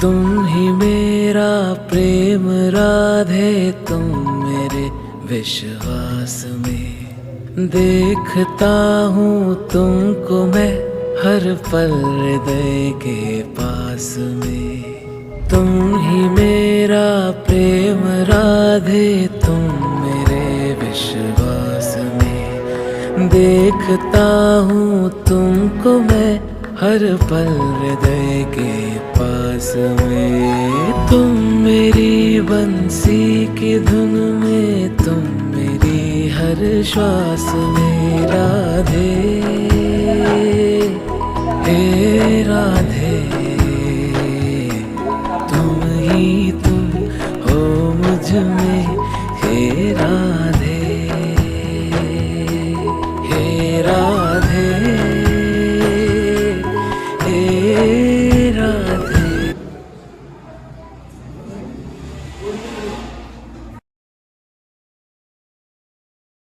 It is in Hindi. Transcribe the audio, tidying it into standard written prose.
तुम ही मेरा प्रेम राधे, तुम मेरे विश्वास में। देखता हूँ तुमको मैं हर पल हृदय के पास में। तुम ही मेरा प्रेम राधे, तुम मेरे विश्वास में। देखता हूँ तुमको मैं हर पल हृदय के पास में। तुम मेरी बंसी की धुन में, तुम मेरी हर श्वास में राधे, हे राधे। तुम ही तुम हो मुझ में, हे राधे, हे राधे, हे राधे।